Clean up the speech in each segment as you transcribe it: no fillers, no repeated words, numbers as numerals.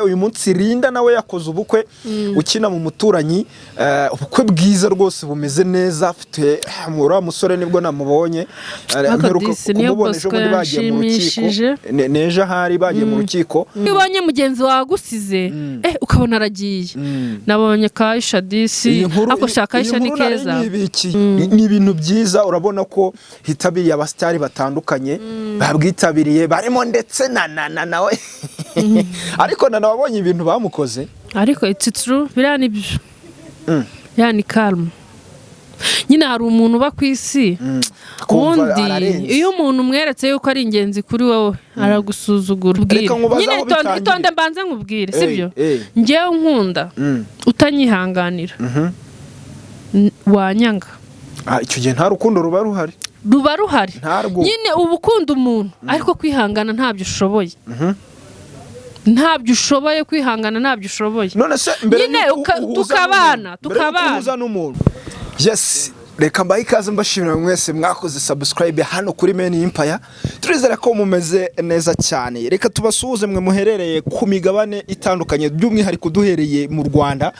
uyu munsi Linda nawe yakoze ubukwe ukina mu muturanyi ubukwe bwiza rwose bumeze neza afite muri musore nibwo namubonye mperuka kumuboneje muri bagiye mu rukiko neje hari bagiye mu rukiko ubonye mugenzi wagusize ukabona aragiye nabonye Kaisha disi ako shaka Kaisha ni keza ni ibintu byiza urabona ko hitabiriye abastari batandukanye babwitabiriye barimo ndetse nawe ariko wabonye ibintu bamukoze ariko it's true birani byo yani calm nyine hari umuntu uba kwisi undi iyo umuntu mweretse yuko ari ingenzi kuri wowe aragusuzugura nyine itonde mbanze nkubwire sibyo ngewe nkunda utanyihanganira wanyanga icyo gihe nta rukundo ruba ruhari nyine ubukunda umuntu ariko kwihangana ntabyo ushoboye ntabyo ushoboye kwihangana ntabyo ushoboye none se mbere tukabana n'umuntu yes reka mbaye ikaze mbashimira mwese mwakoze subscribe hano kuri Men Empire turizera ko mumeze neza cyane reka tubasuhuze mwe muherereye ku migabane itandukanye by'umwihariko duhereye mu Rwanda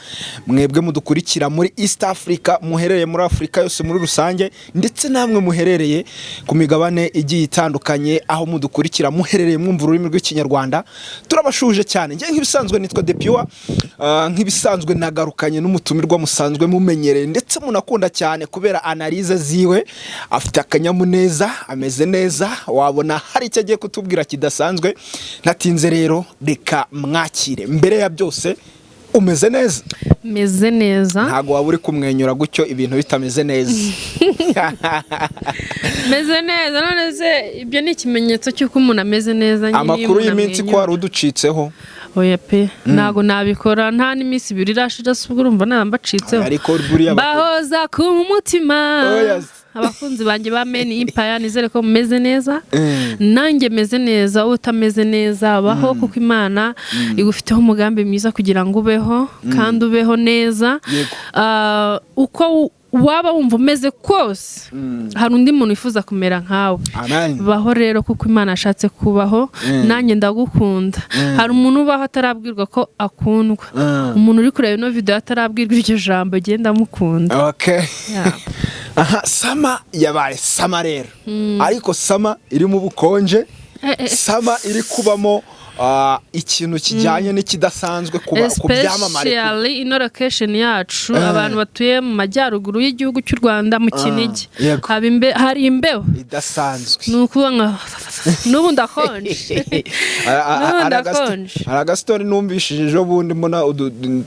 mwebwe mudukurikira muri East Africa muherereye muri Afrika yose muri rusange ndetse namwe muherereye ku migabane igiye itandukanye aho mudukurikira muherereye mwumva ururimi rw'ikinyarwanda turabashuje cyane nge nk'ibisanzwe nitwa Depiwa nk'ibisanzwe nagarukanye n'umutumirwa musanzwe mumenyereye ndetse munakunda cyane kubera analize ziwe afite akanyamuneza ameze neza wabona hari icyo agiye kutubwira kidasanzwe natinze rero reka mwakire mbere ya byose umeze neza meze neza ntago waba uri kumwenyura gutyo ibintu bitameze neza meze neza none se ibyo ni ikimenyetso cy'uko umuntu ameze neza nyine amakuru y'iminsi ko wari uducitseho oya pe nago nabikora nta n'imisi ibiri irashira subwo urumva nambacitseho ariko buriya bahoza ku mutima abakunzi banje ba Men Empire nizere ko mumeze neza nanjye meze neza utameze neza baho kuko Imana igufiteho umugambi mwiza kugira ngo ubeho kandi ubeho neza uko waba wumva umeze kose hari undi muntu wifuza kumera nkawe baho rero kuko Imana yashatse kubaho nanjye ndagukunda hari umuntu ubaho atarabwirwa ko akundwa umuntu uri kureba ino video atarabwirwa iryo jambo genda mukunda okay aha sama yabaye sama rero ariko sama iri mu bukonje sama iri kubamo ikintu kijyanye n'ikidasanzwe ku byamamare especially in location yacu abantu batuye mu majyaruguru y'igihugu cy'u Rwanda mu Kinigi hari imbeho idasanzwe nukuba n'ubu ndakonje aragastori numvishije ejo bundi mbona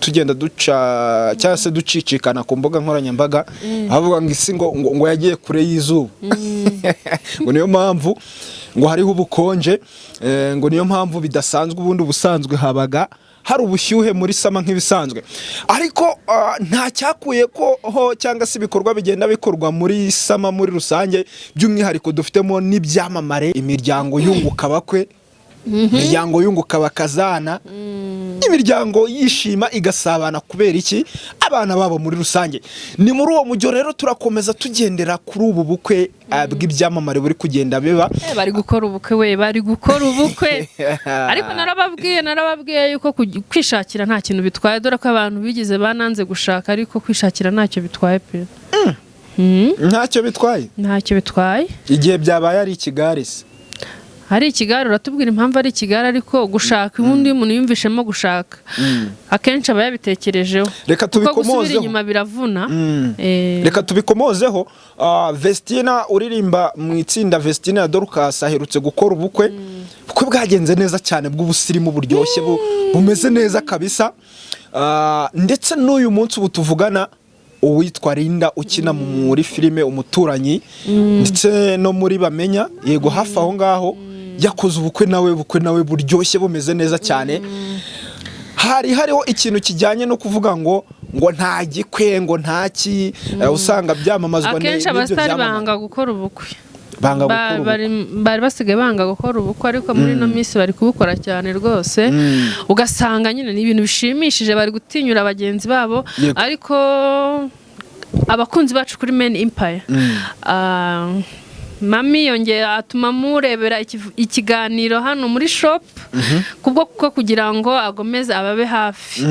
tugenda duca cyangwa se ducicikana ku mbuga nkoranyambaga avuga ngo isi ngo yagiye kure y'izuba ngo niyo mpamvu ngo hariho ubukonje ngo niyo mpamvu bidasanzwe ubundi ubusanzwe habaga hari ubushyuhe muri sama nk'ibisanzwe ariko nta cyakuye ko ho cyangwa se ibikorwa bigenda bikorwa muri sama muri rusange by'umwihariko dufitemo n'ibyamamare imiryango yunguka bakwe imiryango yunguka bakazana imiryango yishima igasabana kubera iki abana babo muri rusange ni muri uwo mujyo rero turakomeza tugendera kuri ubu bukwe bw'ibyamamare buri kugenda biba bari gukora ubukwe ariko narababwiye yuko kwishakira nta kintu bitwaye dore ko abantu bigize bananze gushaka ariko kwishakira ntacyo bitwaye pe ntacyo bitwaye igihe byabaye ari ikigare se hari ikigare uratubwira impamvu ari ikigare ariko gushaka ubundi umuntu yumvishemo gushaka akenshi aba yabitekerejeho reka tubikomozeho inyuma biravuna reka tubikomozeho Vestina uririmba mu itsinda Vestina ya Dorcas aherutse gukora ubukwe bwagenze neza cyane bw'ubusirimu buryoshye bumeze neza kabisa ndetse n'uyu munsi ubu tuvugana uwitwa Linda ukina muri filime umuturanyi ndetse no muri Bamenya yego hafi aho ngaho yakoze ubukwe nawe buryoshye bumeze neza cyane hariho ikintu kijyanye no kuvuga ngo nta gikwe ngo ntaki usanga byamamazwa akenshi abastari banga gukora ubukwe bari basigaye banga gukora ubukwe ariko muri no minsi bari kubukora cyane rwose ugasanga nyine ni ibintu bishimishije bari gutinyura abagenzi babo ariko abakunzi bacu kuri Men Empire mami yongeye atuma murebera ikiganiro hano muri shop kubwo kugira ngo agomeze ababe hafi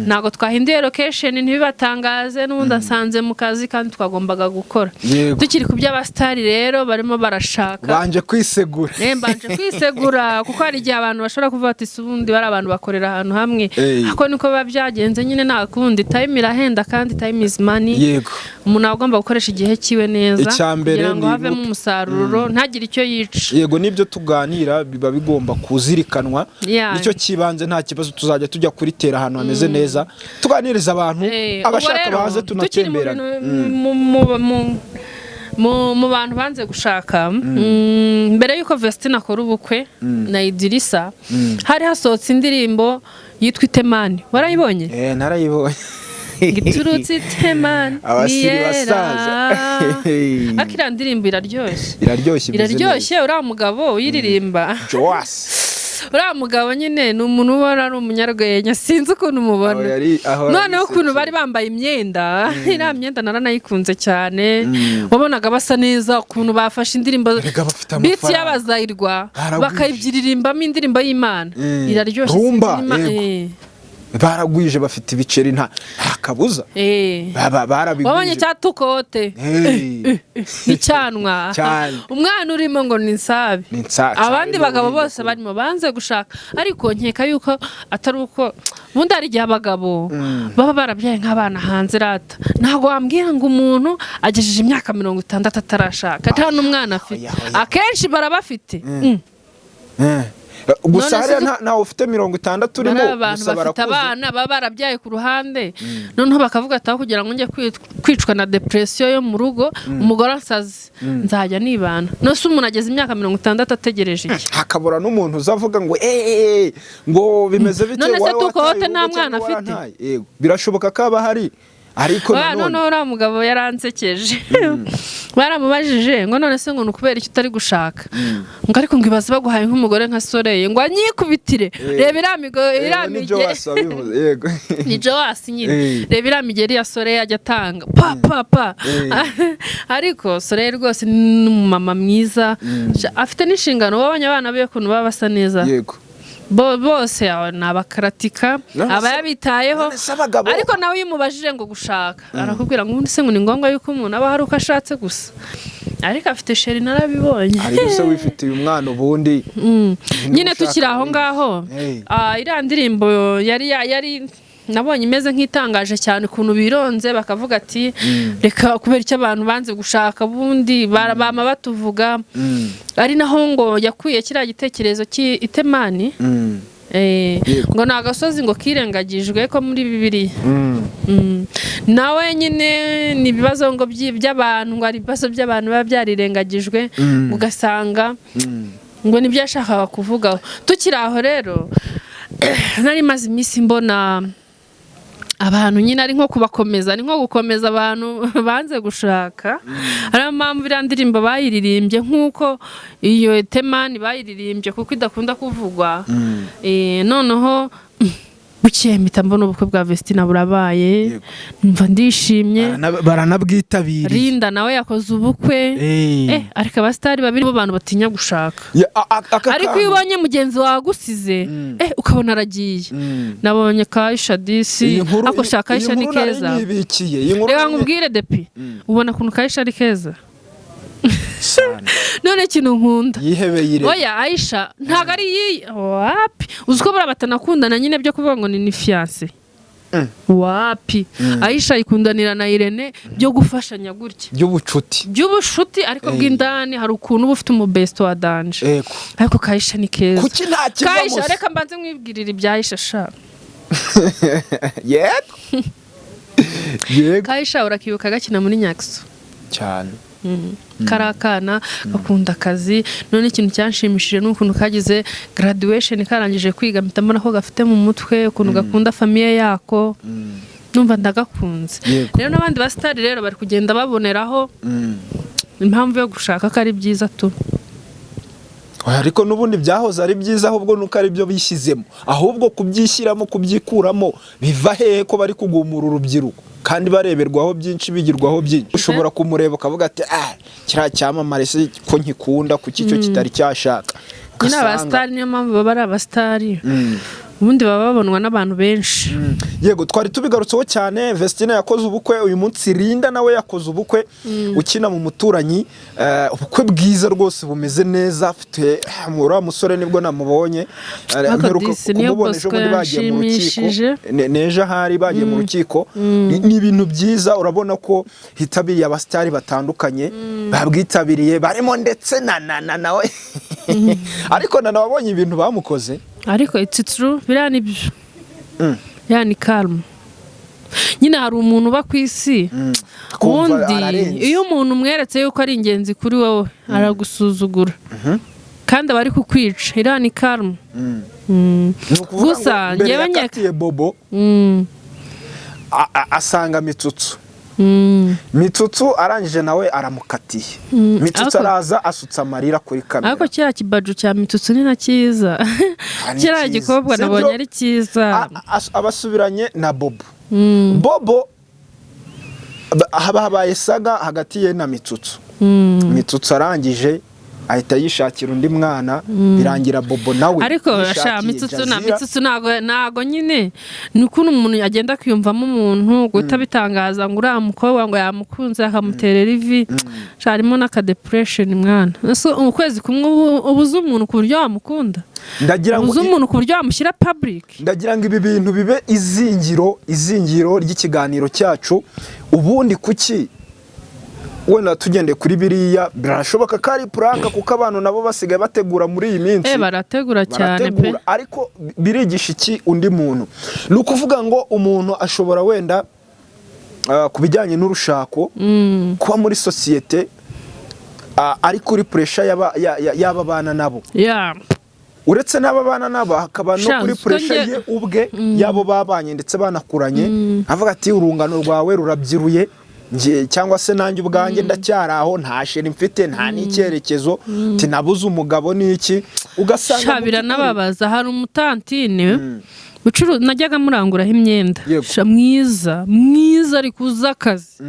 ntago twahinduye location ntibibatangaze n'ubundi asanze mu kazi kandi twagombaga gukora tukiri ku by'abastari rero barimo barashaka banje kwisegura kuko hari igihe abantu bashobora kuvuga ati subundi bari abantu bakorera ahantu hamwe ako niko babyagenze nyine nta kundi time irahenda kandi time is money yego umuntu agomba gukoresha igihe kiwe neza kugira ngo havemo umusaruro ntagire icyo yica yego nibyo tuganira biba bigomba kuzirikanwa nicyo kibanze nta kibazo tuzajya tujya kuritera ahantu hameze neza tuganiriza abantu abashaka baze tunatembera mu bantu banze gushaka mbere yuko Vestine akora ubukwe na Idirisa hari hasohotse indirimbo yitwa Itemani warayibonye narayibonye giturutse Itemani abasiri basaza akira ndirimbo iraryoshye uriya mugabo uyiririmba Joas uriya mugabo nyine ni umuntu ubona ari umunyarwenya sinzi ukuntu umubona noneho ukuntu bari bambaye imyenda iriya myenda naranayikunze cyane wabonaga basa neza ukuntu bafashe indirimbo biti y'abazayirwa bakayibyiririmbamo indirimbo y'Imana iraryoshye baragwije bafite ibiceri nta kabuza barabigwije wabonye cyatukote icyanwa umwana urimo ngo ni insabi abandi bagabo bose barimo banze gushaka ariko nkeka yuko atari uko ubundi hari igihe abagabo baba barabyaye nk'abana hanze rata ntabwo wambwira ngo umuntu agejeje imyaka 60 atarashaka nta n'umwana afite akenshi barabafite gusa hariya ntawe ufite 60 urimo gusa bafite abana baba barabyaye ku ruhande noneho bakavuga ati aho kugira ngo njye kwicwa na depression yo mu rugo umugore asaze nzajya nibana no se umuntu ageze imyaka 60 ategereje iki hakabura n'umuntu uzavuga ngo ngo bimeze bite none se tukote nta mwana afite yego birashoboka ko aba hari ariko none uriya mugabo yaransekeje baramubajije ngo none se ngo nukubera icyo utari gushaka ngo ariko ngo ibaze baguhaye nk'umugore nka Soreye ngo anyikubitire reba iramige yego ni Joas nyine reba iramigeri ya Soreye ajya atanga pa ariko Soreye rwose ni umumama mwiza afite n'inshingano wabonye abana be kuntu baba basa neza yego bose ni abakaratika aba yabitayeho ariko nawe iyo umubajije ngo gushaka arakubwira ngo ubundi se ngo ni ngombwa yuko umuntu aba hari uko ashatse gusa ariko afite sheri narabibonye ariko se wifitiye umwana ubundi nyine tukiri aho ngaho iriya ndirimbo yari nabonye imeze nk'itangaje cyane ukuntu bironze bakavuga ati reka kubera icyo abantu banze gushaka bundi bama batuvuga ari naho ngo yakuye kiriya gitekerezo cy'Itemani ngo ni agasozi ngo kirengagijwe ko muri Bibiliya nawe nyine ni ibibazo ngo by'abantu ngo ari ibibazo by'abantu biba byarirengagijwe ugasanga ngo nibyo yashakaga kuvugaho tukiri aho rero nari maze iminsi mbona abantu nyine ari nko kubakomeza ni nko gukomeza abantu banze gushaka ariyo mpamvu iriya ndirimbo bayiririmbye nk'uko iyo Itemani bayiririmbye kuko idakunda kuvugwa noneho bukeye mpita mbona ubukwe bwa Vestine burabaye numva ndishimye baranabwitabiriye Linda nawe yakoze ubukwe ariko abastari babiri bo bantu batinya gushaka ariko iyo ubonye mugenzi wawe agusize ukabona aragiye nabonye Kaisha disi ako shaka Kaisha ni keza reka nkubwire depi ubona kuntu Kaisha ari keza none kintu nkunda yihebeye oya Aisha ntago ari wapi uziko barabatanakundana nyine byo kuvuga ngo ni fiancé wapi Aisha ikundanira na Irene byo gufashanya gutya by'ubucuti ariko bw'indani hari ukuntu ufite umubesto wa danje ariko Kaisha ni keza kuki nta kivamo Kaisha reka mbanze mwibwirira ibya Aisha sha Kaisha urakibuka gakina muri Nyakso cyane karakana bakunda akazi none ikintu cyanshimishije n'ukuntu kagize graduation karangije kwiga mpita mbona ko gafite mu mutwe ukuntu gakunda famille yako numva ndagakunze rero n'abandi bastari rero bari kugenda baboneraho impamvu yo gushaka ko ari byiza tu ariko n'ubundi byahoze ari byiza ahubwo nuko ari byo bishyizemo ahubwo kubyishyiramo kubyikuramo biva hehe ko bari kugumura urubyiruko kandi bareberwaho byinshi bigirwaho byinshi ushobora kumureba ukavuga ati kiriya cyamamare se ko nkikunda kuki cyo kitari cyashaka nyine abasitari niyo mpamvu baba ari abasitari ubundi baba babonwa n'abantu benshi. Yego twari tubigarutseho cyane. Vestina yakoze ubukwe uyu munsi, Linda nawe yakoze ubukwe ukina mu muturanyi, ubukwe bwiza rwose bumeze neza, afite uriya musore nibwo namubonye kumubona ejo bundi bagiye mu rukiko neje ahari bagiye mu rukiko. Ni ibintu byiza, urabona ko hitabiriye abasitari batandukanye babwitabiriye barimo ndetse na nawe ariko wabonye ibintu bamukoze. Ariko it's true biriya ni byo yani calm. Nyine hari umuntu uba ku isi ubundi iyo umuntu umweretse yuko ari ingenzi kuri wowe aragusuzugura kandi aba ari kukwica. Iriya ni calm. Gusa ngewe nyakatiye Bobo asanga Mitsutsu. Mitsutsu arangije nawe aramukatiye. Mitsutsu araza asutsa amarira kuri kamera. Ariko kiriya kibaju cya Mitsutsu ni na cyiza. Kiriya gikobwa nabonye ari cyiza. Abasubiranye na Bobo. Bobo habaye saga hagati ye na Mitsutsu. Mitsutsu arangije ahita yishakira undi mwana birangira Bobo nawe. Ariko Mitsutsu nago nyine ni ukuntu umuntu agenda kwiyumvamo umuntu guhita bitangaza ngo uriya mukobwa ngo yamukunze akamuterera ivi. Harimo n'aka depression mwana. Ukwezi kumwe ubuze umuntu ku buryo wamukunda. Ubuze umuntu ku buryo wamushyira public. Ndagira ngo ibi bintu bibe izingiro ry'ikiganiro cyacu. Ubundi kuki wenda tugende kuri biriya birashoboka ko ari prank kuko abantu nabo basigaye bategura muri iyi minsi. Barategura cyane pe. Ariko birigisha iki undi muntu? Ni ukuvuga ngo umuntu ashobora wenda kubijyanye n'urushako kuba muri societe ari kuri pressure yaba bana nabo. Uretse n'ababana nabo hakaba no kuri pressure ye ubwe yabo babanye ndetse banakuranye avuga ati urungano rwawe rurabyiruye cyangwa se nanjye ubwanjye ndacyaraho nta sheri mfite nta n'icyerekezo tinabuze umugabo n'iki ugasanga shabira nababaza. Hari umutantine najyaga muranguraho imyenda mwiza ari kuza akazi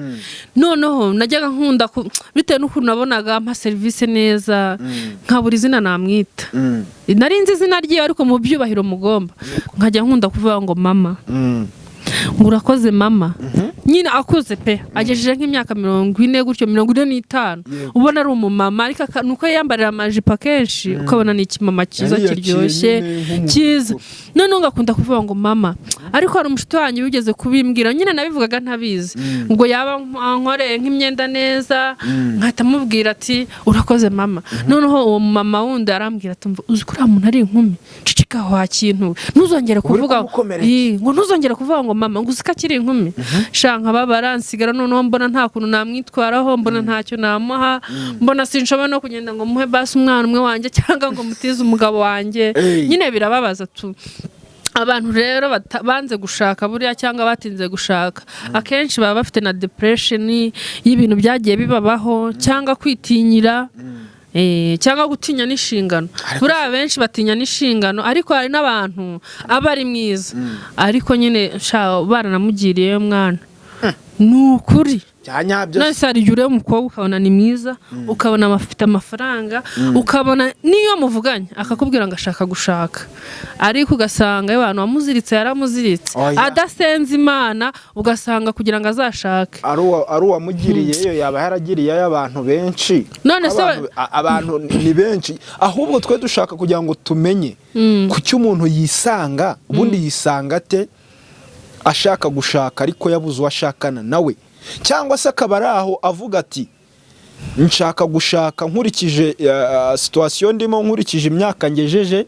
noneho najyaga nkunda bitewe n'ukuntu nabonaga ampa serivisi neza nkabura izina namwita. Nari nzi izina rye ariko mu byubahiro mugomba nkajya nkunda kuvuga ngo mama urakoze mama. Nyine akuze pe agejeje nk'imyaka 40 gutyo 45 ubona ari umumama ariko nuko yambarira amajipo kenshi ukabona ni ikimama cyiza kiryoshye cyiza. None ngakunda kuvuga ngo mama ariko hari umushuti wanjye wigeze kubimbwira nyine nabivugaga ntabizi ngo yaba nkoreye nk'imyenda neza nkahita mubwira ati urakoze mama. Noneho uwo mama wundi arambwira ati uzi kuri umuntu ari inkumi cicika wa kintu ntuzongere kuvuga ngo ntuzongere kuvuga ngo mama ngo uzika kiri inkumi shanka babaransigara. Noneho mbona nta kuntu namwitwaraho, mbona ntacyo namuha, mbona sinshobora no kugenda ngo muhe basi umwana umwe wanjye cyangwa ngo mutize umugabo wanjye. Nyine birababaza tu. Abantu rero banze gushaka buriya cyangwa batinze gushaka akenshi baba bafite na depression y'ibintu byagiye bibabaho cyangwa kwitinyira cyangwa gutinya n'inshingano. Buriya benshi batinya n'inshingano ariko hari n'abantu aba ari mwiza ariko nyine baranamugiriye mwana nukuri nase hari jure umukobwa ukabona ni mwiza ukabona afite amafaranga ukabona niyo muvuganye akakubwira ngo ashaka gushaka ariko ugasanga abantu wamuziritse yaramuziritse adasenze Imana ugasanga kugira ngo azashake ari uwamugiriyeyo yaba yaragiriye abantu benshi. None se abantu ni benshi ahubwo twe dushaka kugira ngo tumenye kuki umuntu yisanga ubundi yisanga ate ashaka gushaka ariko yabuze uwashakana nawe cyangwa se akaba ari aho avuga ati nshaka gushaka nkurikije situation ndimo nkurikije imyaka ngejeje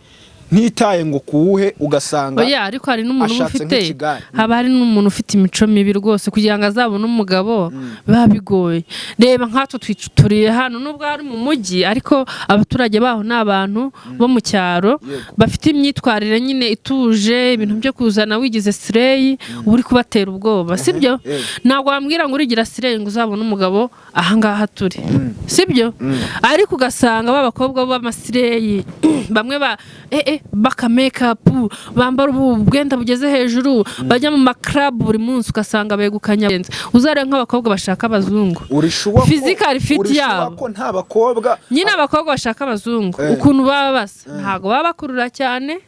ntitaye ngo kuwuhe ugasanga ariko hari n'umuntu ufite hari n'umuntu ufite imico mibi rwose kugira ngo azabone umugabo babigoye. Reba nkatwe twituriye hano nubwo ari mu mujyi ariko abaturage baho n'abantu bo mu cyaro bafite imyitwarire nyine ituje ibintu byo kuzana wigize stray uri kubatera ubwoba sibyo. Ntabwo wambwira ngo urigira stray ngo uzabone umugabo ahangaha turi sibyo. Ariko ugasanga babakobwa b'amasireye bamwe baka make-up bambara ubwenda bugeze hejuru bajya mu maklabu buri munsi ugasanga begukanya uzare nk'abakobwa bashaka abazungu physical fit yabo ko nta bakobwa nyine abakobwa bashaka abazungu ukuntu baba basa ntago baba bakurura cyane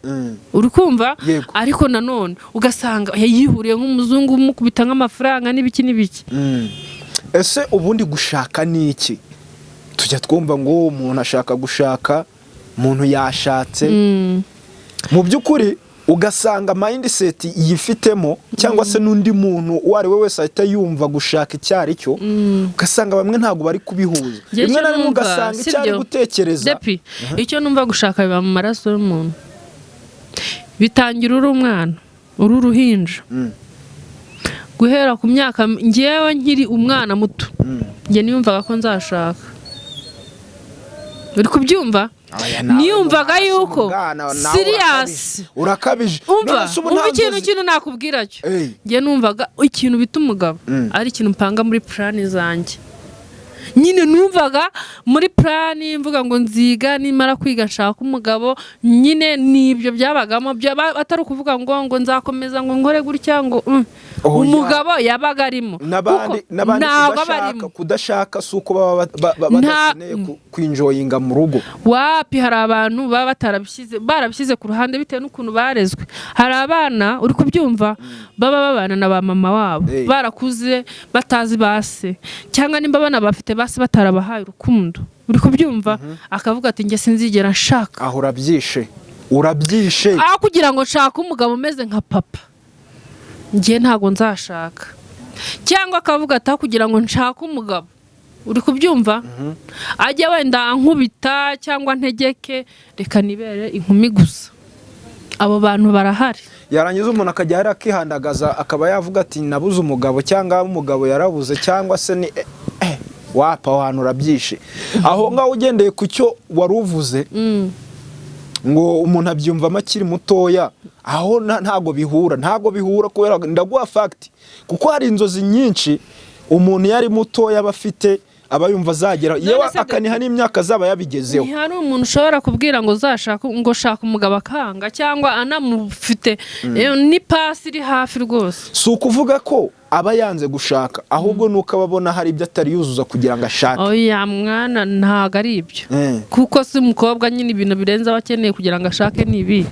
uri kumva ariko nanone ugasanga yihuriye nk'umuzungu umukubita nk'amafaranga n'ibiki ese ubundi gushaka ni iki tujya twumva ngo umuntu ashaka gushaka umuntu yashatse mu by'ukuri ugasanga mindset yifitemo cyangwa se n'undi muntu uwo ari we wese ahita yumva gushaka icyari cyo ugasanga bamwe ntago bari kubihuza rimwe na rimwe ugasanga icyari gutekereza icyo numva gushaka biba mu maraso y'umuntu bitangira uri umwana uri uruhinja guhera ku myaka ngewe nkiri umwana muto nge niyumvaga ko nzashaka uri kubyumva niyumvaga yuko serious urakabije umva ikintu nakubwira cyo nge numvaga ikintu bita umugabo ari ikintu mpanga muri plan zanjye nyine numvaga muri plan mvuga ngo nziga nimara kwiga nshaka umugabo nyine nibyo byabagamo atari kuvuga ngo nzakomeza ngo nkore gutya ngo umugabo yabaga arimo n'abandi kudashaka suko baba badakeneye kwinjoyinga mu rugo wapi hari abantu baba barabishyize ku ruhande bitewe n'ukuntu barezwe hari abana uri kubyumva baba babana na ba mama wabo barakuze batazi base cyangwa nimba bana bafite base batarabahaye urukundo uri kubyumva akavuga ati nge sinzigera nshaka aho urabyishe aho kugira ngo nshaka umugabo umeze nka papa nge ntago nzashaka cyangwa akavuga ati kugira ngo nshaka umugabo uri kubyumva ajya wenda ankubita cyangwa ntegeke reka nibere inkumi gusa abo bantu barahari yarangiza umuntu akajya hari akihandagaza akaba yavuga ati nabuze umugabo cyangwa umugabo yarabuze cyangwa se ni wapa abantu urabyishe aho ngaho ugendeye ku cyo wari uvuze ngo umuntu abyumvamo akiri mutoya aho ntago bihura kubera ndaguha fact kuko hari inzozi nyinshi umuntu yari mutoya bafite abayumva azagera yewe akaniha n'imyaka zaba yabigezeho hari umuntu ushobora kubwira ngo shaka umugabo akanga cyangwa anamufite ni pasi iri hafi rwose si ukuvuga ko aba yanze gushaka ahubwo nuko ababona hari ibyo atari yuzuza kugira ngo ashake oya mwana ntago ari ibyo kuko si umukobwa nyine ibintu birenze aba akeneye kugira ngo ashake nibi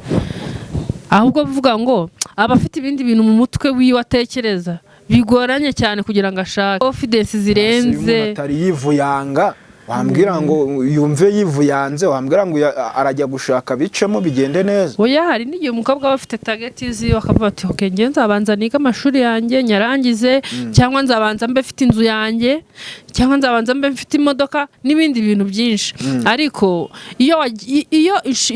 ahubwo bivuga ngo aba afite ibindi bintu mu mutwe wiwe atekereza bigoranye cyane kugira ngo ashake confidence zirenze atari yivuyanga wambwira ngo yumve yivuyanze wambwira ngo arajya gushaka bicemo bigende neza oya hari n'igihe umukobwa aba afite target ziwe akavuga ati okay nge nzabanza niga amashuri yanjye nyarangize cyangwa nzabanza mbe mfite inzu yanjye cyangwa nzabanza mbe mfite imodoka n'ibindi bintu byinshi ariko iyo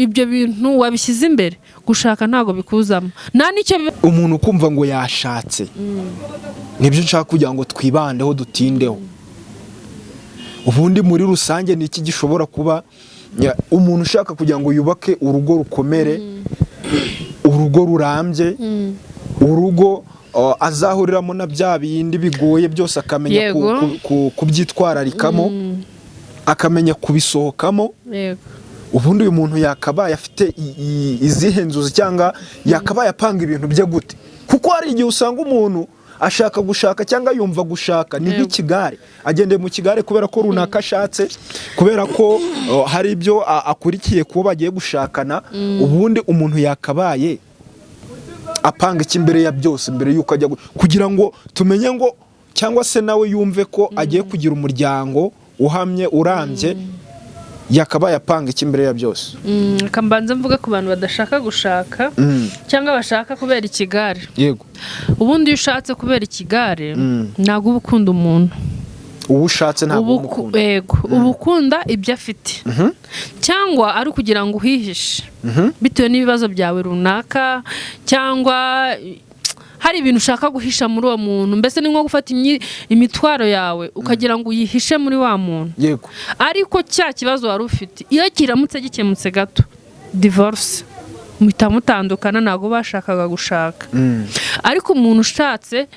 ibyo bintu wabishyize imbere gushaka ntago bikuzamo nta nicyo umuntu kumva ngo yashatse nibyo nshaka kugira ngo twibandeho dutindeho ubundi muri rusange ni iki gishobora kuba umuntu ushaka kugira ngo yubake urugo rukomere urugo rurambye urugo azahuriramo na bya bindi bigoye byose akamenya kubyitwararikamo akamenya kubisohokamo ubundi uyu muntu yakabaye afite izihe nzozi cyangwa yakabaye apanga ibintu bye gute kuko hari igihe usanga umuntu ashaka gushaka cyangwa yumva gushaka ni nk'ikigare agendeye mu kigare kubera ko runaka ashatse kubera ko hari ibyo akurikiye kuba bagiye gushakana ubundi umuntu yakabaye apanga iki imbere ya byose mbere yuko ajya kugira ngo tumenye ngo cyangwa se nawe yumve ko agiye kugira umuryango uhamye urambye yakabaye apanga iki imbere ya byose kambanza mvuga ku bantu badashaka gushaka cyangwa bashaka kubera ikigare yego ubundi iyo ushatse kubera ikigare ntabwo uba ukunda umuntu ubu ushatse ntabwo umukunda yego uba ukunda ibyo afite cyangwa ari ukugira ngo uhihishe bitewe n'ibibazo byawe runaka cyangwa hari ibintu ushaka guhisha muri uwo muntu mbese ni nko gufata imitwaro yawe ukagira ngo uyihishe muri wa muntu yego ariko cya kibazo wari ufite iyo kiramutse gikemutse gato divorce muhita mutandukana ntabwo bashakaga gushaka ariko umuntu ushatse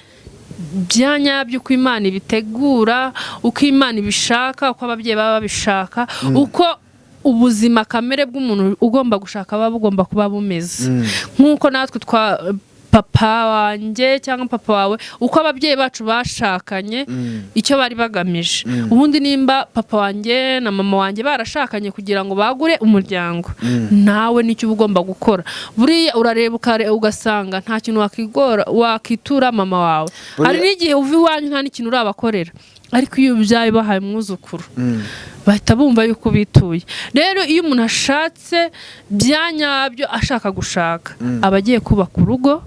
bya nyabyo uko Imana ibitegura uko Imana ibishaka uko ababyeyi baba babishaka uko ubuzima kamere bw'umuntu ugomba gushaka bugomba kuba bumeze nk'uko natwe papa wanjye cyangwa papa wawe uko ababyeyi bacu bashakanye icyo bari bagamije ubundi nimba papa wanjye na mama wanjye barashakanye kugira ngo bagure umuryango nawe nicyo ugomba gukora buriya urareba ugasanga nta kintu wakitura mama wawe hari n'igihe uva iwanyu nta n'ikintu urabakorera ariko iyo ubyaye bahaye umwuzukuru bahita bumva yuko bituye rero iyo umuntu ashatse byanyabyo ashaka gushaka aba agiye kubaka urugo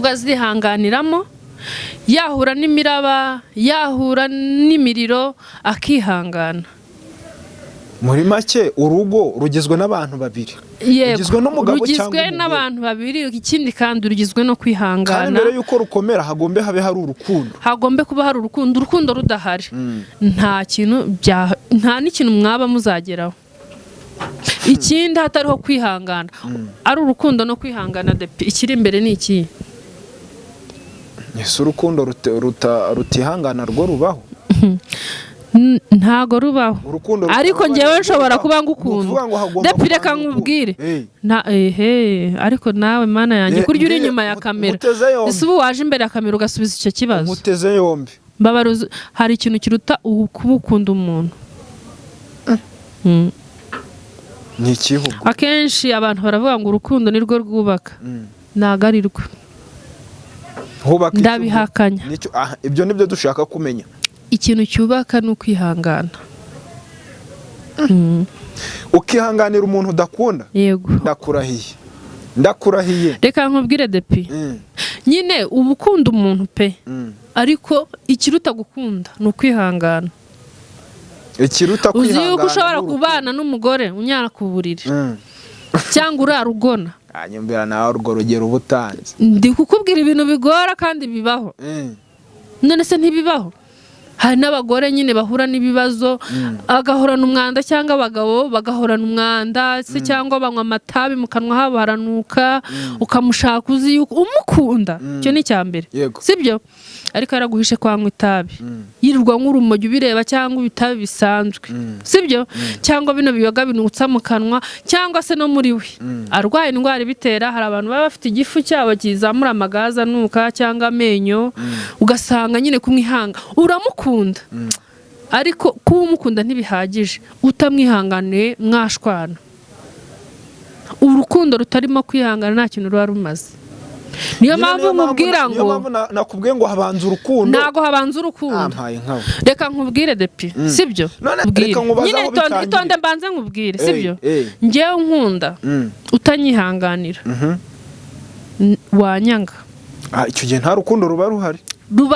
azihanganiramo yahura n'imiraba yahura n'imiriro akihangana muri make urugo rugizwe n'abantu babiri rugizwe n'umugabo cyangwa rugizwe n'abantu babiri ikindi kandi rugizwe no kwihangana kandi mbere yuko rukomera hagombe habe hari urukundo hagombe kuba hari urukundo rudahari nta n'ikintu mwaba muzageraho ikindi hatariho kwihangana ari urukundo no kwihangana ikiri imbere ni iki ese urukundo rutihangana rwo rubaho ntago rubaho ariko njyewe nshobora kuba ngukunda reka nkubwire ariko nawe mana yanjye kurya uri inyuma ya kamera ese ubu waje imbere ya kamera ugasubiza icyo kibazo muteze yombi hari ikintu kiruta kuba ukunda umuntu ni ikihugu akenshi abantu baravuga ngo urukundo ni rwo rwubaka ntago ari rwo ndabihakanya ibyo nibyo dushaka kumenya ikintu cyubaka ni ukwihangana ukihanganira umuntu udakunda yego ndakurahiye reka nkubwire depi nyine uba ukunda umuntu pe ariko ikiruta gukunda ni ukwihangana uzi yuko ushobora kubana n'umugore unyara ku buriri cyangwa urarugona hanyuma nawe urwo rugero ubutanze ndi kukubwira ibintu bigora kandi bibaho none se ntibibaho hari n'abagore nyine bahura n'ibibazo agahorana umwanda cyangwa abagabo bagahorana umwanda se cyangwa banywa amatabi mu kanwa habo haranuka ukamushaka uzi yuko umukunda icyo ni icya mbere sibyo ariko araguhishe kwanywa itabi yirirwa nk'urumogi ubireba cyangwa ibitabi bisanzwe sibyo cyangwa bino biyoga binutsa mu kanwa cyangwa se no muri we arwaye indwara ibitera hari abantu baba bafite igifu cyabo kizamura amagaza anuka cyangwa amenyo ugasanga nyine kumwihanga uramukunda ariko kuba umukunda ntibihagije utamwihanganiye mwashwana urukundo rutarimo kwihangana nta kintu ruba rumaze niyo mpamvu nkubwira ngo nakubwiye ngo habanza urukundo ntago habanza urukundo reka nkubwire depi sibyo nyine itonde mbanze nkubwire sibyo njyewe nkunda utanyihanganira wanyanga icyo gihe nta rukundo ruba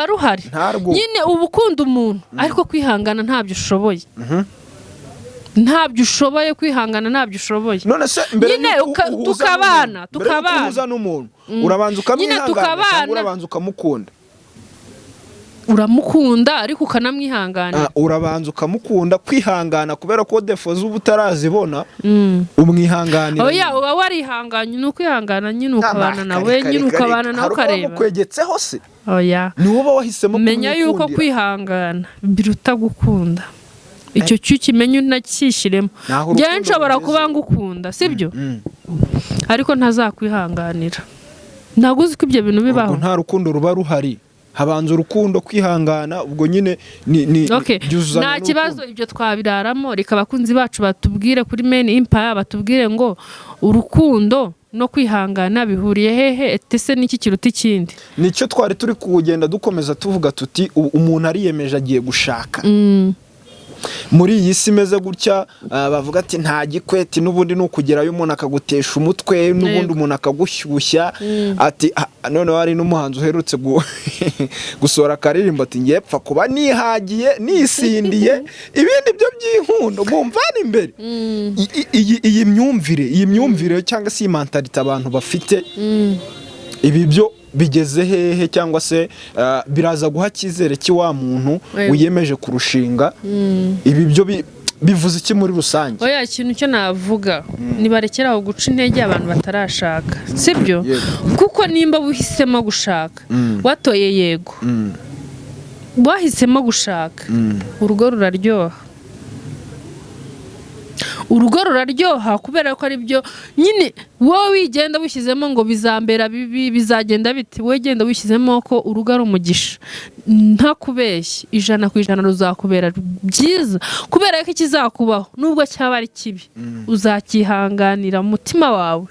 ruhari nyine uba ukunda umuntu ariko kwihangana ntabyo ushoboye kwihangana ntabyo ushoboye none se mbere tukabana uhuza n'umuntu urabanza ukamwihangana cyangwa urabanza ukamukunda uramukunda ariko ukanamwihanganira urabanza ukamukunda kwihangana kubera ko defo z'ubu utarazibona umwihanganira oya uba warihanganye ni ukwihangana nyine ukabana nawe nyine ukabana nawe ukareba ukwegetseho se oya ni wowe wahisemo menya yuko kwihangana biruta gukunda icyo cy'ukimenye unacyishyiremo njyewe nshobora kuba ngukunda sibyo ariko ntazakwihanganira ntabwo uzi ko ibyo bintu bibaho nta rukundo ruba ruhari habanza urukundo kwihangana ubwo nyine nta kibazo ibyo twabiraramo reka abakunzi bacu batubwire kuri Men Empire batubwire ngo urukundo no kwihangana bihuriye hehe ese n'iki kiruta ikindi nicyo twari turi kugenda dukomeza tuvuga tuti umuntu ariyemeje agiye gushaka muri iyi si imeze gutya bavuga ati nta gikweti n'ubundi ni ukugerayo umuntu akagutesha umutwe n'ubundi umuntu akagushyushya ati none hari n'umuhanzi uherutse gusohora akaririmbo ati ngiye pfa kuba nihagiye nisindiye ibindi byo by'inkundo mumvana imbere iyi myumvire cyangwa se iyi mentalite abantu bafite ibi byo bigeze hehe cyangwa se biraza guha icyizere cy'wa muntu wiyemeje kurushinga ibi byo bivuze iki muri rusange oya ikintu cyo navuga nibarekeraho guca intege abantu batarashaka sibyo kuko nimba uhisemo gushaka watoye yego wahisemo gushaka urugo ruraryoha urugo ruraryoha kubera ko ari byo nyine wowe wigenda wishyizemo ngo bizambera bibi bizagenda biti wowe genda wishyizemo ko urugo ari umugisha nta kubeshya 100% ruzakubera byiza kubera ko ikizakubaho nubwo cyaba ari kibi uzakihanganira mu mutima wawe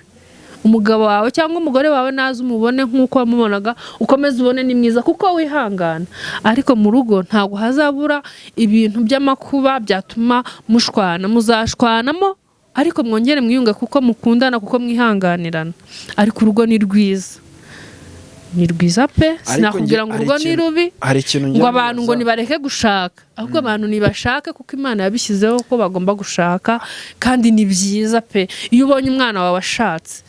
umugabo wawe cyangwa umugore wawe nazo umubone nk'uko wamubonaga ukomeza ubone ni mwiza kuko wihangana ariko mu rugo ntago hazabura ibintu by'amakuba byatuma mushwana muzashwanamo ariko mwongere mwiyunga kuko mukundana kuko mwihanganirana ariko urugo ni rwiza pe sinakubwira ngo urugo ni rubi ngo abantu ngo nibareke gushaka ahubwo abantu nibashake kuko Imana yabishyizeho ko bagomba gushaka kandi ni byiza pe iyo ubonye umwana wawe ashatse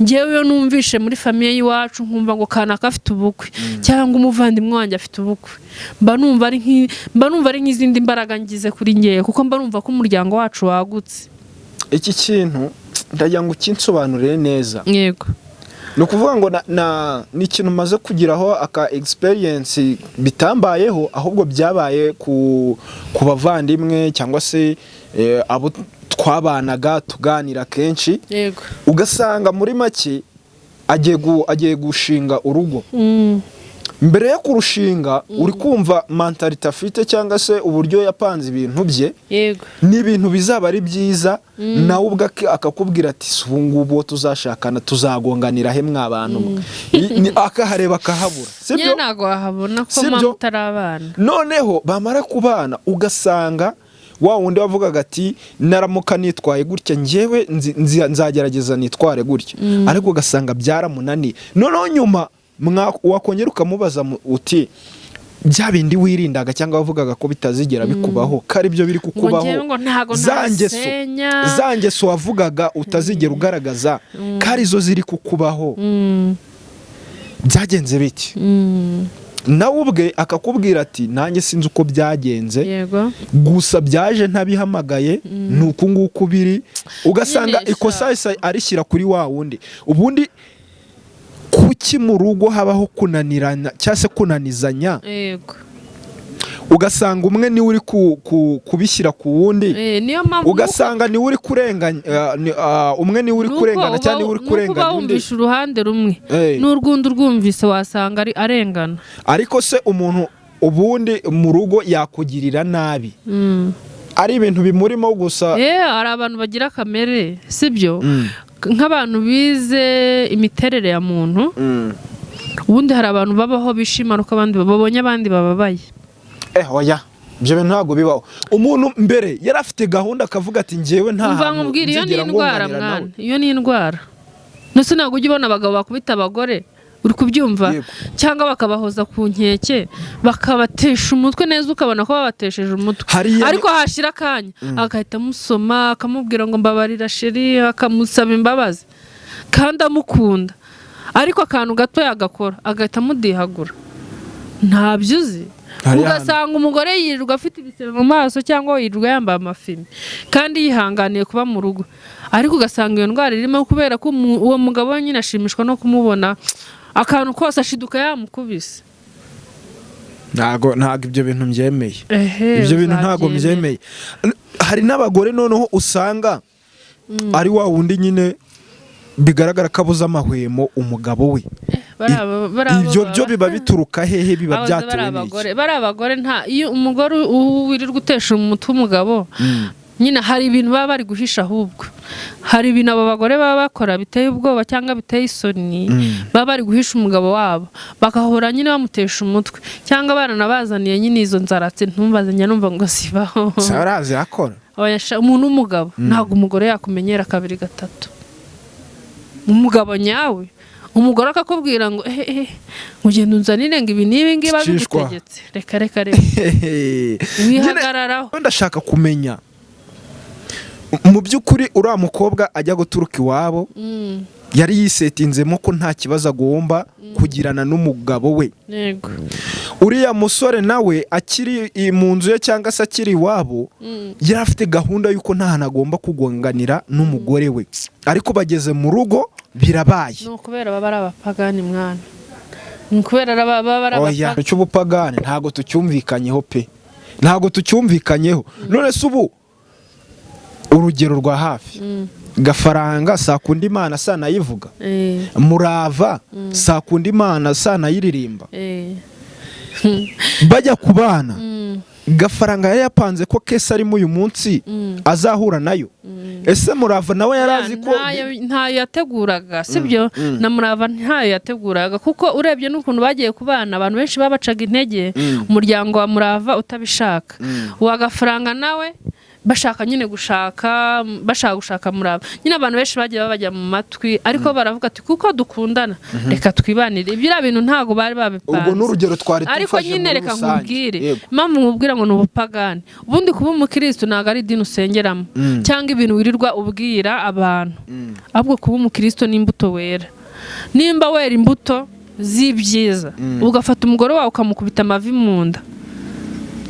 ngewe yo numvishe muri famiye y'iwacu nkumva ngo kanaka afite ubukwe cyangwa umuvandimwe wanjye afite ubukwe mba numva ari nk'izindi mbaraga ngize kuri ngewe kuko mba numva ko umuryango wacu wagutse iki kintu ndagira ngo kinsobanurire neza yego ni ukuvuga ngo ni ikintu maze kugiraho aka experience bitambayeho ahubwo byabaye ku bavandimwe cyangwa se abo twabanaga tuganira kenshi yego ugasanga muri make agiye gushinga urugo mbere yo kurushinga uri kumva mentality afite cyangwa se uburyo yapanze ibintu bye yego ni ibintu bizaba ari byiza nawe ubwo akakubwira ati ubu ngubu tuzashakana tuzagonganira he mwabantu akahareba akahabura sibyo ntago wahabona ko mama utarabana noneho bamara kubana ugasanga wa wundi wavugaga ati naramuka nitwaye gutya njyewe nzagerageza nitware gutya ariko ugasanga byaramunani noneho nyuma wakongera ukamubaza uti bya bindi wirindaga cyangwa wavugaga ko bitazigera bikubaho kari byo biri kukubaho zangeso wavugaga utazigera ugaragaza kari zo ziri kukubaho byagenze biti nawe ubwe akakubwira ati nanjye sinzi uko byagenze gusa byaje ntabihamagaye nuko nguko biri ugasanga ikosa arishyira kuri wa wundi ubundi kuki mu rugo habaho kunanirana cyangwa se kunanizanya ugasanga umwe niwe uri kubishyira ku wundi ugasanga niwe uri kurenganya umwe niwe uri kurengana cyangwa niwe uri kurenganya undi wumvisha uruhande rumwe n'urwundi urwumvise wasanga arengana ariko se umuntu ubundi mu rugo yakugirira nabi ari ibintu bimurimo gusa hari abantu bagira kamere sibyo nk'abantu bize imiterere ya muntu ubundi hari abantu babaho bishimana uko abandi babonye abandi bababaye oya ibyo bintu ntabwo bibaho umuntu mbere yari afite gahunda akavuga ati njyewe nta hantu nzigera ngonganira nawe iyo ni indwara ndetse ntabwo ujya ubona abagabo bakubita abagore uri kubyumva cyangwa bakabahoza ku nkeke bakabatesha umutwe neza ukabona ko babatesheje umutwe ariko hashira akanya agahita amusoma akamubwira ngo mbabarira sheri akamusaba imbabazi kandi amukunda ariko akantu gato yagakora agahita amudihagura ntabyo uzi ugasanga umugore yirirwa afite ibisebe mu maso cyangwa yirirwa yambaye amafime kandi yihanganiye kuba mu rugo ariko ugasanga iyo ndwara irimo kubera ko uwo mugabo nyine ashimishwa no kumubona akantu kose ashiduka yamukubise ntago ibyo bintu mbyemeye ibyo bintu ntago mbyemeye hari n'abagore noneho usanga ari wa wundi nyine bigaragara ko abuze amahwemo umugabo we ibyo byo biba bituruka hehe biba byatewe n'iki bari abagore iyo umugore wirirwa utesha umutwe umugabo nyine hari ibintu baba bari guhisha ahubwo hari ibintu abo bagore baba bakora biteye ubwoba cyangwa biteye isoni baba bari guhisha umugabo wabo bagahora nyine bamutesha umutwe cyangwa baranabazaniye nyine izo nzaratse ntumbaze numva ngo sibaho sarazi akora umuntu w'umugabo ntabwo umugore yakumenyera 2 3 umugabo nyawe umugore akakubwira ngo ugenda unzanire ngo ibi n'ibi ngibi babigutegetse reka wihagararaho ndashaka kumenya mu by'ukuri uriya mukobwa ajya guturuka iwabo yari yisetinzemo ko nta kibazo agomba kugirana n'umugabo we uriya musore nawe akiri mu nzu ye cyangwa se akiri iwabo yari afite gahunda y'uko nta hantu agomba kugonganira n'umugore we ariko bageze mu rugo birabaye ni ukubera baba ari abapagani mwana ni ukubera baba ari abapagani cy'ubupagani ntabwo tucyumvikanyeho pe ntabwo tucyumvikanyeho none se ubu urugero rwa hafi Gafaranga sakunda Imana sanayivuga, Murava sakunda Imana sanayiririmba, bajya kubana Gafaranga yari yapanze ko Kesa arimo uyu munsi azahura nayo. Ese Murava nawe yarazi ko ntayo yateguraga, sibyo? Na Murava ntayo yateguraga, kuko urebye n'ukuntu bagiye kubana abantu benshi babacaga intege, umuryango wa Murava utabishaka, wa Gafaranga nawe bashaka nyine gushaka Murava. Nyine abantu benshi bagiye babajya mu matwi, ariko baravuga ati kuko dukundana reka twibanire. Ibyo bintu ntago bari babipanze. Ubwo n'urugero twari tufashe, ariko nyine reka nkubwire impamvu nkubwira ngo ni ubupagani. Ubundi kuba umukristo ntago ari idini usengeramo cyangwa ibintu wirirwa ubwira abantu, ahubwo kuba umukristo n'imbuto wera. Nimba wera imbuto z'ibyiza, ugafata umugore wawe ukamukubita amavi mu nda,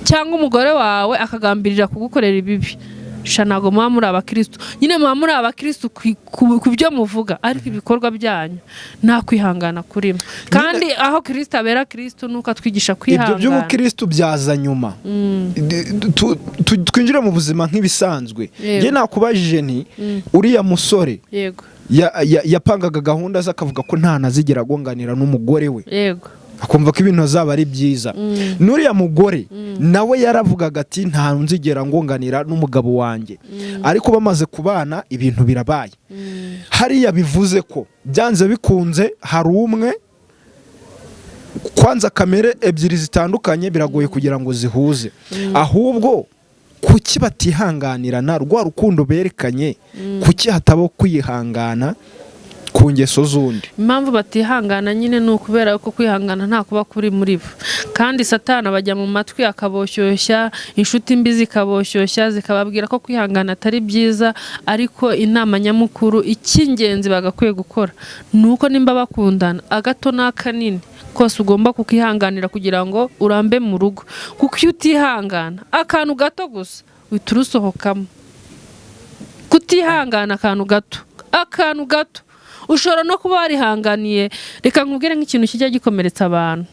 cyangwa umugore wawe akagambirira kugukorera ibibi, ntago muba muri abakristo. Nyine muba muri abakristo ku byo muvuga, ariko ibikorwa byanyu nta kwihangana kurimo. Kandi aho Kristo abera Kristo nuko atwigisha kwihangana. Ibyo by'umukristo byaza nyuma. Twinjira mu buzima nk'ibisanzwe. Nge nakubajije nti uriya musore yego yapangaga gahunda ze akavuga ko nta nazigera agonganira n'umugore we, yego akumva ko ibintu azaba ari byiza. N'uriya mugore nawe yaravugaga ati nta nzigera ngonganira n'umugabo wanjye, ariko bamaze kubana ibintu birabaye. Hariya bivuze ko byanze bikunze hari umwe kwanza kamere ebyiri zitandukanye biragoye kugira ngo zihuze, ahubwo kuki batihanganirana rwa rukundo berekanye, kuki hatabo kwihangana ku ngeso z'undi. Impamvu batihangana nyine ni ukubera ko kwihangana nta kuba kuri muri bo, kandi Satani bajya mu matwi akaboshyushya, inshuti mbi zikaboshyushya zikababwira ko kwihangana atari byiza. Ariko inama nyamukuru icy'ingenzi bagakwiye gukora ni uko nimba bakundana agato n'akanini kose ugomba kukihanganira kugira ngo urambe mu rugo, kuko iyo utihangana akantu gato gusa uhita urusohokamo. Kutihangana akantu gato ushobora no kuba warihanganiye. Reka nkubwire nk'ikintu kijya gikomeretsa abantu,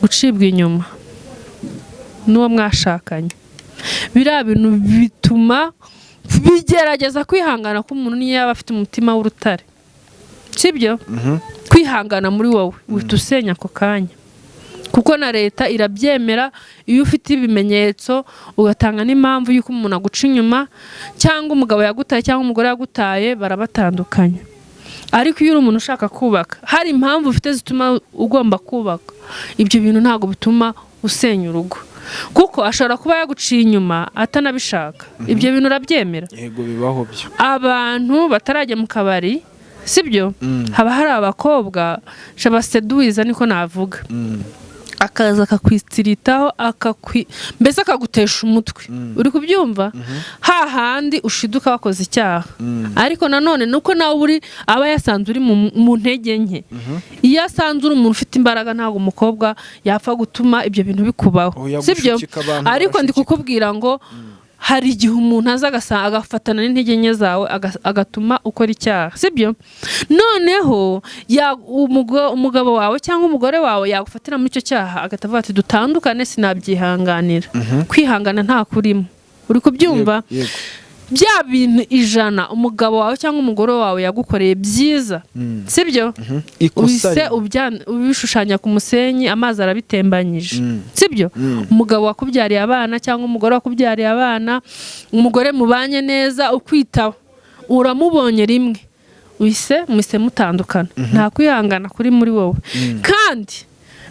gucibwa inyuma n'uwo mwashakanye. Biriya bintu bituma bigerageza kwihangana k'umuntu niyo yaba afite umutima w'urutare, sibyo? Kwihangana muri wowe uhita usenya ako kanya, kuko na leta irabyemera. Iyo ufite ibimenyetso ugatanga n'impamvu y'uko umuntu aguca inyuma, cyangwa umugabo yagutaye cyangwa umugore yagutaye, barabatandukanya. Ariko iyo uri umuntu ushaka kubaka, hari impamvu ufite zituma ugomba kubaka, ibyo bintu ntabwo bituma usenya urugo, kuko ashobora kuba yaguciye inyuma atanabishaka. Ibyo bintu urabyemera? Yego, bibaho byo. Abantu batarajya mu kabari, sibyo? Haba hari abakobwa shabaseduiza, niko navuga, akaza akakwistiritaho mbese akagutesha umutwe. Uri kubyumva? Hahandi ushiduka wakoze icyaha. Ariko nanone nuko nawe aba yasanze uri mu ntege nke. Iyo asanze uri umuntu ufite imbaraga, ntabwo umukobwa yapfa gutuma ibyo bintu bikubaho, sibyo? Ariko ndi kukubwira ngo hari igihe umuntu aza agafatana n'intege nke zawe agatuma ukora icyaha, sibyo? Noneho umugabo wawe cyangwa umugore wawe yagufatira muri icyo cyaha, agatavuga ati dutandukane, sinabyihanganira. Kwihangana nta kurimo. Uri kubyumva? Bya bintu 100 umugabo wawe cyangwa umugore wawe yagukoreye byiza, sibyo? Uhise ubishushanya ku musenyi, amazi arabitembanyije, sibyo? Umugabo wakubyariye abana cyangwa umugore wakubyariye abana, umugore mubanye neza ukwitaho, uramubonye rimwe, uhise mutandukana. Nta kwihangana kuri muri wowe. Kandi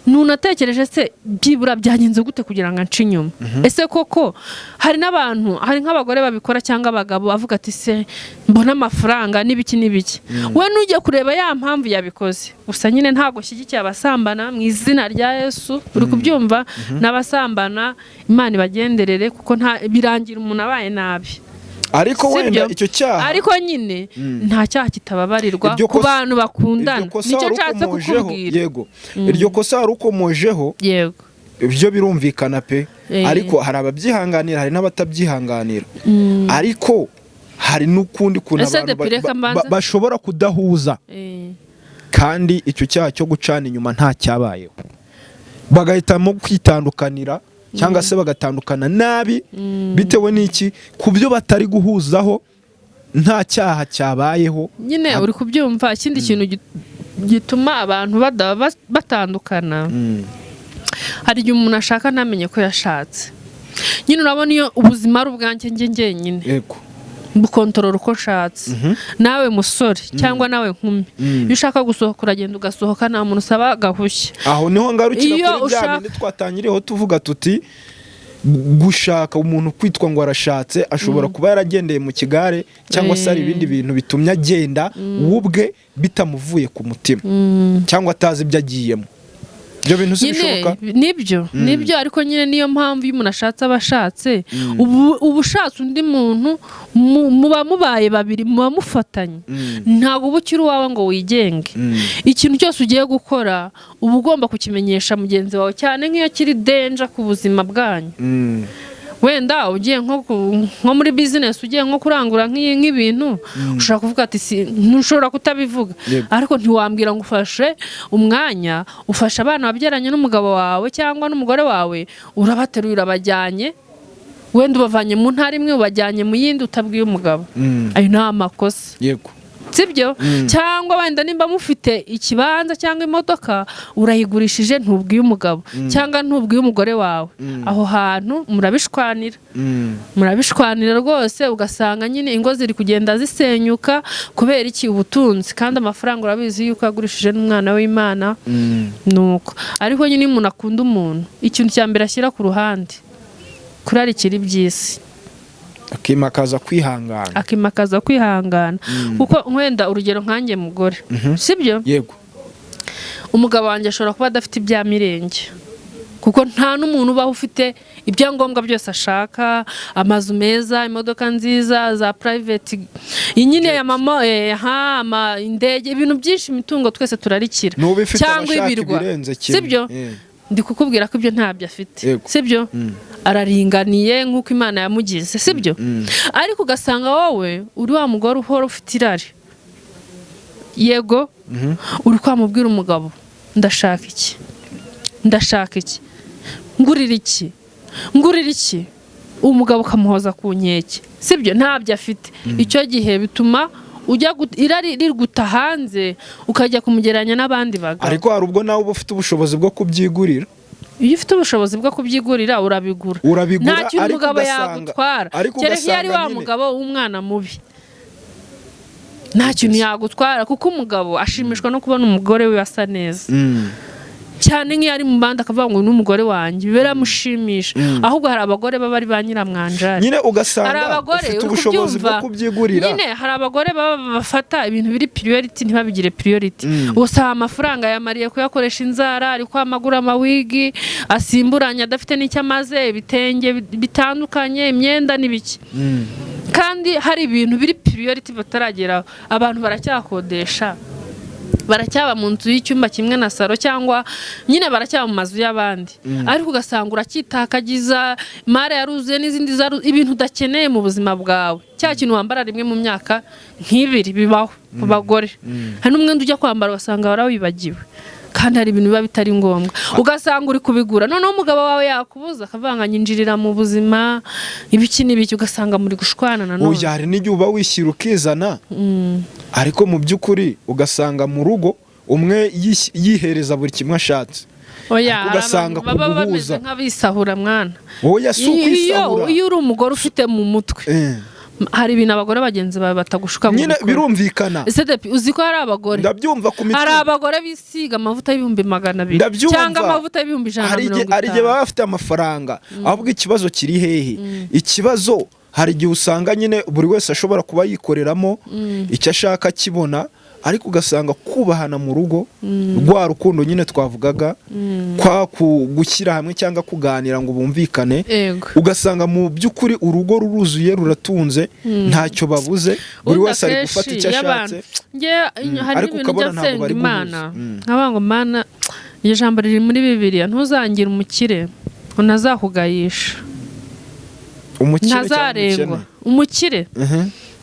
nunatekereje se byibura byagenze gute kugira ngo anci inyuma? Ese koko hari n'abantu, hari nk'abagore babikora cyangwa abagabo bavuga ati se mbona amafaranga n'ibiki n'ibiki. We nujye kureba ya mpamvu yabikoze. Gusa nyine ntago shyigikiye abasambana mu izina rya Yesu. Uri kubyumva? N'abasambana Imana ibagenderere, kuko birangira umuntu abaye nabi. Ariko wenda icyo cyaha, ariko nyine nta cyaha kitababarirwa ku bantu bakundana. Nicyo nshatse kukubwira. Yego, iryo kosa ari ukomojeho, yego, ibyo birumvikana pe. Ariko hari ababyihanganira, hari n'abatabyihanganira. Ariko hari n'ukundi kuntu abantu bashobora kudahuza, kandi icyo cyaha cyo gucana inyuma nta cyabayeho, bagahitamo kwitandukanira cyangwa se bagatandukana nabi bitewe n'iki ku byo batari guhuzaho nta cyaha cyabayeho nyine uri kubyumva. Ikindi kintu gituma abantu batandukana, hari igihe umuntu ashaka ntamenye ko yashatse. Nyine urabona iyo ubuzima ari ubwanjye njyenyine, yego, bukontorora uko nshatse. Nawe musore cyangwa nawe nkumi, iyo ushaka gusohoka uragenda ugasohoka, nta muntu usaba gahushya. Aho niho ngarukira kuri bya bindi twatangiriyeho tuvuga tuti gushaka umuntu kwitwa ngo arashatse ashobora kuba yaragendeye mu kigare cyangwa se hari ibindi bintu bitumye agenda ubwe bitamuvuye ku mutima cyangwa atazi ibyo agiyemo. Ibyo bintu bishoboka nibyo ariko nyine niyo mpamvu iyo umuntu ashatse abashatse ubushatse undi muntu muba mubaye babiri, muba mufatanye, ntabwo uba ukiri uwawe ngo wigenge. Ikintu cyose ugiye gukora uba ugomba kukimenyesha mugenzi wawe, cyane nk'iyo kiri danger ku buzima bwanyu. Wenda ugiye nko muri business, ugiye nko kurangura nk'ibintu, ushobora kuvuga ati ntushobora kutabivuga, ariko ntiwambwira ngo ufashe umwanya ufasha abana wabyaranye n'umugabo wawe cyangwa n'umugore wawe, urabateruye urabajyanye, wenda ubavanye mu ntara imwe ubajyanye mu yindi utabwiye umugabo. Ayo ni amakosa, yego, sibyo? Cyangwa wenda nimba mufite ikibanza cyangwa imodoka urayigurishije ntubwiye umugabo cyangwa ntubwiye umugore wawe, aho hantu murabishwanira rwose, ugasanga nyine ingo ziri kugenda zisenyuka kubera iki? Ubutunzi. Kandi amafaranga urabizi yuko yagurishije n'umwana w'Imana. Nuko ariko nyine umuntu akunda umuntu, ikintu cya mbere ashyira ku ruhande kurarikira iby'isi, akimakaza kwihangana. Kuko wenda urugero nkanjye mugore, sibyo? Yego, umugabo wanjye ashobora kuba adafite ibya mirenge, kuko nta n'umuntu ubaho ufite ibyangombwa byose ashaka, amazu meza, imodoka nziza za private, nyine ya mama, indege, ibintu byinshi, imitungo twese turarikira, cyangwa ibirwa, sibyo? Ndi kukubwira ko ibyo ntabyo afite, sibyo? Araringaniye nk'uko Imana yamugize, sibyo? Ariko ugasanga wowe uri wa mugore uhora ufite irari, yego, uri kwamubwira umugabo ndashaka iki, ngurira iki, umugabo ukamuhoza ku nkeke, sibyo? Ntabyo afite. Icyo gihe bituma irari riguta hanze ukajya kumugereranya n'abandi bagabo. Ariko hari ubwo nawe uba ufite ubushobozi bwo kubyigurira. Iyo ufite ubushobozi bwo kubyigurira urabigura, nta kintu umugabo yagutwara, kereka iyo ari wa mugabo w'umwana mubi, nta kintu yagutwara, kuko umugabo ashimishwa no kubona umugore we asa neza. Cyane nk'iyo ari mu bandi akavuga ngo n'umugore wanjye biramushimisha. Ahubwo hari abagore baba ari ba nyiramwanjari, nyine ugasanga ufite ubushobozi bwo kubyigurira. Nyine hari abagore baba bafata ibintu biri priority ntibabigire priority. Usanga amafaranga yamariye kuyakoresha inzara, ari kwamagura amawigi asimburanya adafite n'icyo amaze, ibitenge bitandukanye, imyenda n'ibiki. Kandi hari ibintu biri priority batarageraho. Abantu baracyakodesha, baracyaba mu nzu y'icyumba kimwe na saro, cyangwa nyine baracyaba mu mazu y'abandi. Ariko ugasanga urakitakagiza, mare yaruzuye n'izindi ibintu udakeneye mu buzima bwawe. Cya kintu wambara rimwe mu myaka nk'ibiri bibaho ku bagore, hari n'umwenda ujya kwambara ugasanga warawibagiwe, kandi hari ibintu biba bitari ngombwa, ugasanga uri kubigura. Noneho umugabo wawe yakubuza akavanga nyinjirira mu buzima ibiki n'ibiki, ugasanga muri gushwana na none. Hari n'igihe uba wishyira ukizana, ariko mu by'ukuri ugasanga mu rugo umwe yihereza buri kimwe ashatse. Ugasanga baba bameze nk'abisahura mwana. Iyo uri umugore ufite mu mutwe, hari ibintu abagore bagenzi bawe batagushuka nyine birumvikana. Uzi ko hari abagore, ndabyumva ku mitwe, hari abagore bisiga amavuta y'ibihumbi 200 cyangwa amavuta y'ibihumbi 150. Hari igihe baba bafite amafaranga, ahubwo ikibazo kiri hehe? Ikibazo hari igihe usanga nyine buri wese ashobora kuba yikoreramo icyo ashaka akibona, ariko ugasanga kubahana mu rugo, rwa rukundo nyine twavugaga, kwa gushyira hamwe cyangwa kuganira ngo bumvikane, ugasanga mu by'ukuri urugo ruruzuye ruratunze, ntacyo babuze, buri wese ari gufata icyo ashatse. Ariko ukabona ntabwo bari guhuza. Nk'abango Mana, iryo jambo riri muri Bibiliya, ntuzangire umukire ntazakugayisha, ntazarengwa. Umukire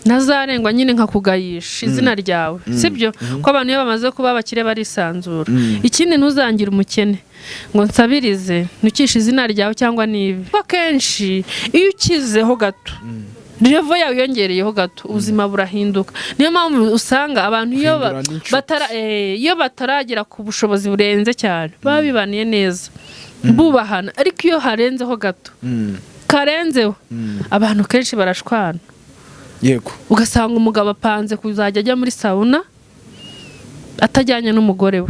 ntazarengwa nyine nkakugayisha izina ryawe sibyo ko abantu iyo bamaze kuba abakire barisanzura ikindi ntuzangire umukene ngo nsabirize ntukishe izina ryawe cyangwa nibi ko kenshi iyo ukizeho gato revo yawe yongereyeho gato ubuzima burahinduka niyo mpamvu usanga abantu iyo bataragera ku bushobozi burenze cyane baba bibaniye neza bubahana ariko iyo harenzeho gato karenzeho abantu kenshi barashwana yego ugasanga umugabo apanze kuzajya ajya muri sauna atajyanye n'umugore we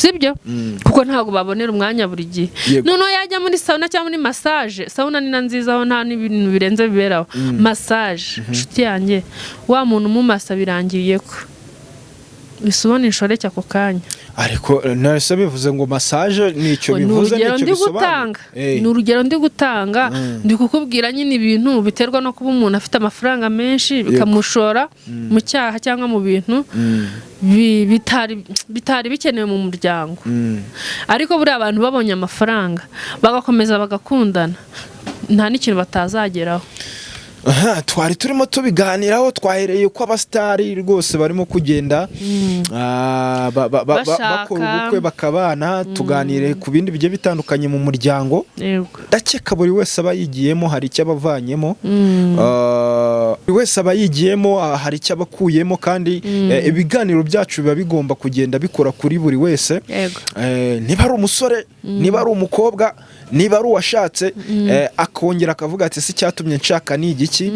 sibyo kuko ntabwo babonera umwanya buri gihe noneho yajya muri sauna cyangwa muri massage sauna ni nziza aho nta n'ibintu birenze biberaho massage inshuti yanjye wa muntu umumasa birangiye ko bisubona inshoreke ako kanya ariko nase bivuze ngo massage nicyo bivuze nicyo bisobanura ni urugero ndi gutanga ndi kukubwira nyine ibintu biterwa no kuba umuntu afite amafaranga menshi bikamushora mu cyaha cyangwa mu bintu bitari bikenewe mu muryango ariko buriya abantu babonye amafaranga bagakomeza bagakundana nta n'ikintu batazageraho twari turimo tubiganiraho twahereye ko abasitari rwose barimo kugenda bakora ubukwe bakabana tuganire ku bindi bigiye bitandukanye mu muryango ndakeka buri wese aba yigiyemo hari icyo abavanyemo buri wese aba yigiyemo hari icyo abakuyemo kandi ibiganiro byacu biba bigomba kugenda bikora kuri buri wese niba ari umusore niba ari umukobwa niba ari uwashatse akongera akavuga ati si cyatumye nshaka ni igiki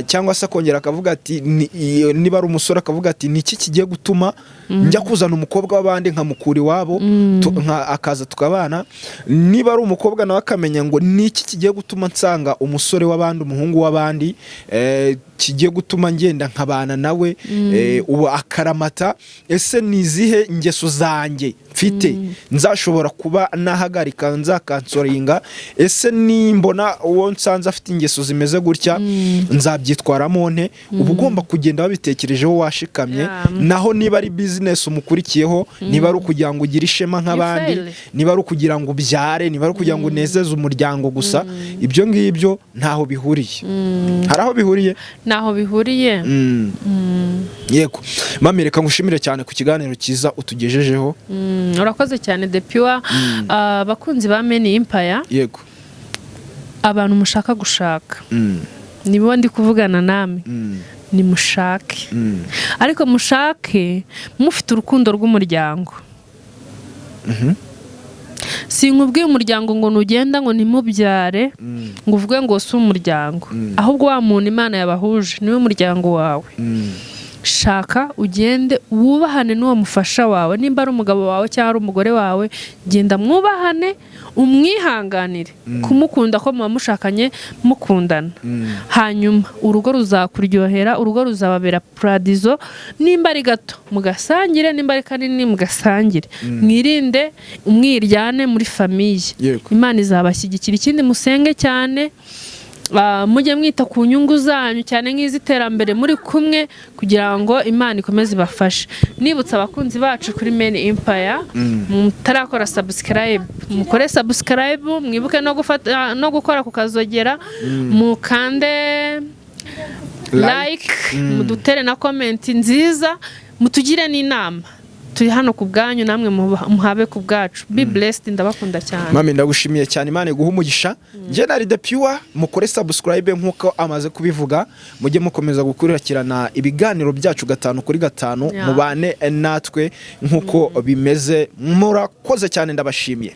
cyangwa se akongera akavuga ati niba ari umusore akavuga ati niki kigiye gutuma njya kuzana umukobwa w'abandi nkamukura iwabo akaza tukabana niba ari umukobwa nawe akamenya ngo niki kigiye gutuma nsanga umusore w'abandi umuhungu w'abandi kigiye gutuma ngenda nkabana nawe ubu akaramata ese nizihe ingeso zanjye mfite nzashobora kuba nahagarika nzakansoringa ese nimbona uwo nsanze afite ingeso zimeze gutya nzabyitwaramo nte uba ugomba kugenda wabitekerejeho washikamye naho niba ari business umukurikiyeho niba ari ukugira ngo ugire ishema nk'abandi niba ari ukugira ngo ubyare niba ari ukugira ngo unezeze umuryango gusa ibyo ngibyo ntaho bihuriye hari aho bihuriye naho bihuriye yego mami reka ngushimire cyane ku kiganiro cyiza utugejejeho urakoze cyane Depiwa abakunzi ba Men Empire yego abantu mushaka gushaka nibo ndi kuvugana namwe ni mushake ariko mushake mufite urukundo rw'umuryango sinkubwiye umuryango ngo nugenda ngo nimubyare ngo uvuge ngo si umuryango ahubwo wa muntu Imana yabahuje niwe muryango wawe shaka ugende wubahane n'uwo mufasha wawe nimba ari umugabo wawe cyangwa ari umugore wawe genda mwubahane umwihanganire kumukunda ko muba mushakanye mukundana hanyuma urugo ruzakuryohera urugo ruzababera paradizo nimba ari gato mugasangire nimba ari kanini mugasangire mwirinde umwiryane muri famiye Imana izabashyigikira ikindi musenge cyane mujye mwita ku nyungu zanyu cyane nk'iziterambere muri kumwe kugira ngo Imana ikomeze ibafashe nibutsa abakunzi bacu kuri Men Empire mutarakora subscribe mukore subscribe mwibuke no gukora ku kazogera mukande like mudutere na comment nziza mutugire n'inama turi hano ku bwanyu namwe muhabe ku bwacu be blessed ndabakunda cyane mami ndagushimiye cyane Imana iguha umugisha nje nari Depiwa mukore subscribe nkuko amaze kubivuga mujye mukomeza gukurikirana ibiganiro byacu 5 kuri 5 mubane natwe nkuko bimeze murakoze cyane ndabashimiye.